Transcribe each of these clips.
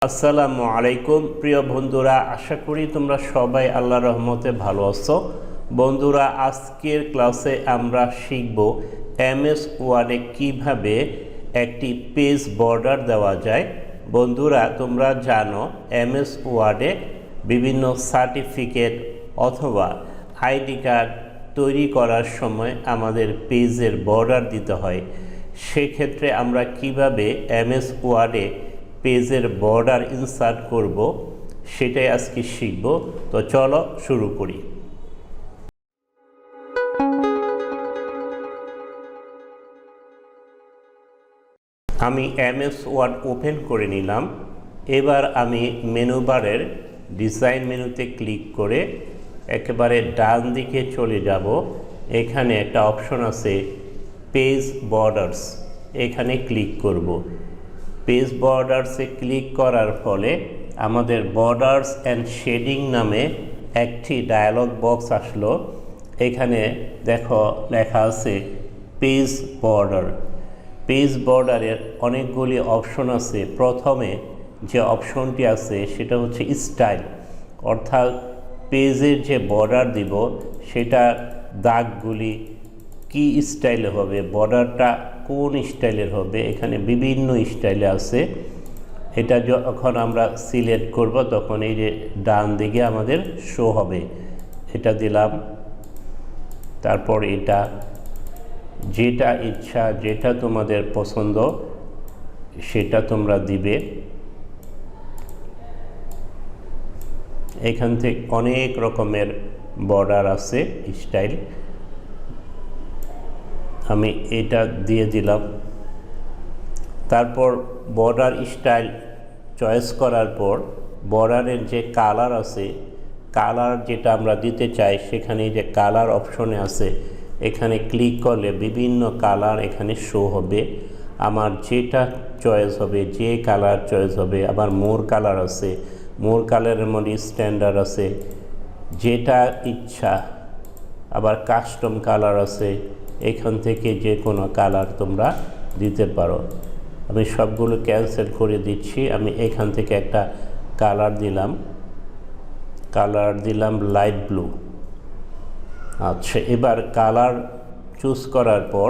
আসসালামু আলাইকুম প্রিয় বন্ধুরা, আশা করি তোমরা সবাই আল্লাহর রহমতে ভালো আছো। বন্ধুরা, আজকের ক্লাসে আমরা শিখব এমএস ওয়ার্ডে কিভাবে একটি পেজ বর্ডার দেওয়া যায়। বন্ধুরা, তোমরা জানো এমএস ওয়ার্ডে বিভিন্ন সার্টিফিকেট অথবা আইডি কার্ড তৈরি করার সময় আমাদের পেজের বর্ডার দিতে হয়। সেক্ষেত্রে আমরা কিভাবে এমএস ওয়ার্ডে পেজের বর্ডার ইনসার্ট করব সেটাই আজকে শিখব। তো চলো শুরু করি। আমি এমএস ওয়ার্ড ওপেন করে নিলাম। এবার আমি মেনু বারের ডিজাইন মেনুতে ক্লিক করে একেবারে ডান দিকে চলে যাব। এখানে একটা অপশন আছে পেজ বর্ডার্স, এখানে ক্লিক করব। পেজ বর্ডার্সে ক্লিক করার ফলে আমাদের বর্ডার্স অ্যান্ড শেডিং নামে একটি ডায়ালগ বক্স আসলো। এখানে দেখো লেখা আছে পেজ বর্ডার। পেজ বর্ডারের অনেকগুলি অপশন আছে। প্রথমে যে অপশনটি আছে সেটা হচ্ছে স্টাইল, অর্থাৎ পেজের যে বর্ডার দিব সেটা দাগগুলি কি স্টাইলে হবে, বর্ডারটা কোন স্টাইলের হবে। এখানে বিভিন্ন স্টাইলে আছে। এটা যখন আমরা সিলেক্ট করব তখন এই যে ডান দিকে আমাদের শো হবে। এটা দিলাম, তারপর এটা যেটা ইচ্ছা, যেটা তোমাদের পছন্দ সেটা তোমরা দিবে। এখান থেকে অনেক রকমের বর্ডার আছে স্টাইল। আমি এটা দিয়ে দিলাম। তারপর বর্ডার স্টাইল চয়েস করার পর বর্ডারের যে কালার আছে, কালার যেটা আমরা দিতে চাই সেখানে যে কালার অপশনে আছে, এখানে ক্লিক করলে বিভিন্ন কালার এখানে শো হবে। আমার যেটা চয়েস হবে, যে কালার চয়েস হবে। আবার মোর কালার আছে, মোর কালারের মধ্যে স্ট্যান্ডার্ড আছে, যেটা ইচ্ছা। আবার কাস্টম কালার আছে, এখান থেকে যে কোনো কালার তোমরা দিতে পারো। আমি সবগুলো ক্যান্সেল করে দিচ্ছি। আমি এখান থেকে একটা কালার দিলাম লাইট ব্লু। আচ্ছা, এবার কালার চুজ করার পর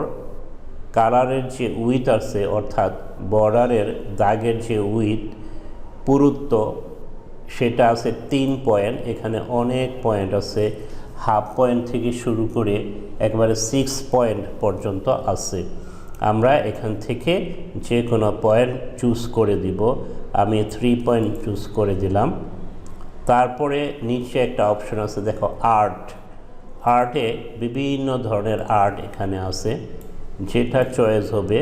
কালারের যে উইথ আছে, অর্থাৎ বর্ডারের দাগের যে উইথ পুরুত্ব, সেটা আছে 3 পয়েন্ট। এখানে অনেক পয়েন্ট আছে, হাফ পয়েন্ট থেকে শুরু করে একবারে 6 পয়েন্ট পর্যন্ত আছে। আমরা এখান থেকে যে কোনো পয়েন্ট চুজ করে দিব। আমি 3 পয়েন্ট চুজ করে দিলাম। তারপরে নিচে একটা অপশন আছে, দেখো আর্টে বিভিন্ন ধরনের আর্ট এখানে আছে। যেটা চয়েস হবে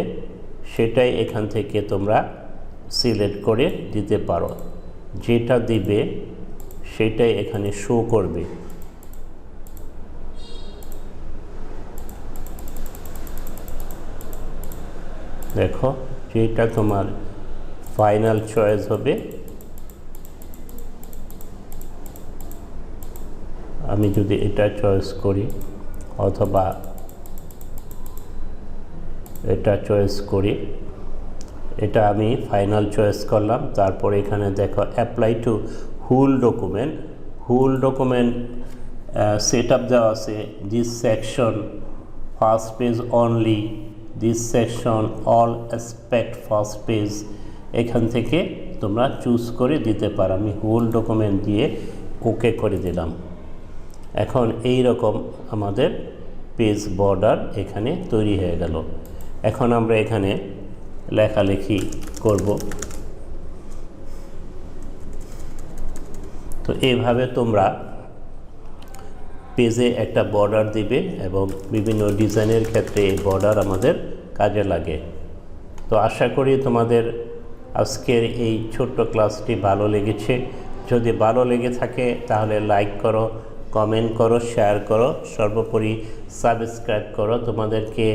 সেটাই এখান থেকে তোমরা সিলেক্ট করে দিতে পারো। যেটা দিবে সেটাই এখানে শো করবে। দেখো, যেটা তোমার ফাইনাল চয়েস হবে। আমি যদি এটা চয়েস করি অথবা এটা চয়েস করি, এটা আমি ফাইনাল চয়েস করলাম। তারপর এখানে দেখো অ্যাপ্লাই টু হুল ডকুমেন্ট সেট আপ দেওয়া আছে। This section first page only, this section all aspect first page. এখান থেকে তোমরা চুজ করে দিতে পারো। আমি হোল ডকুমেন্ট দিয়ে ওকে করে দিলাম। এখন এই রকম আমাদের পেজ বর্ডার এখানে তৈরি হয়ে গেল। এখন আমরা এখানে লেখালেখি করব। তো এইভাবে তোমরা পেজে একটা বর্ডার দিবে এবং বিভিন্ন ডিজাইনের ক্ষেত্রে এই বর্ডার আমাদের কাজে লাগে। তো আশা করি তোমাদের আজকের এই ছোট্ট ক্লাসটি ভালো লেগেছে। যদি ভালো লেগে থাকে তাহলে লাইক করো, কমেন্ট করো, শেয়ার করো, সর্বোপরি সাবস্ক্রাইব করো। তোমাদেরকে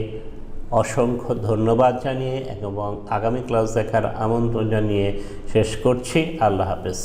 অসংখ্য ধন্যবাদ জানিয়ে এবং আগামী ক্লাস দেখার আমন্ত্রণ জানিয়ে শেষ করছি। আল্লাহ হাফেজ।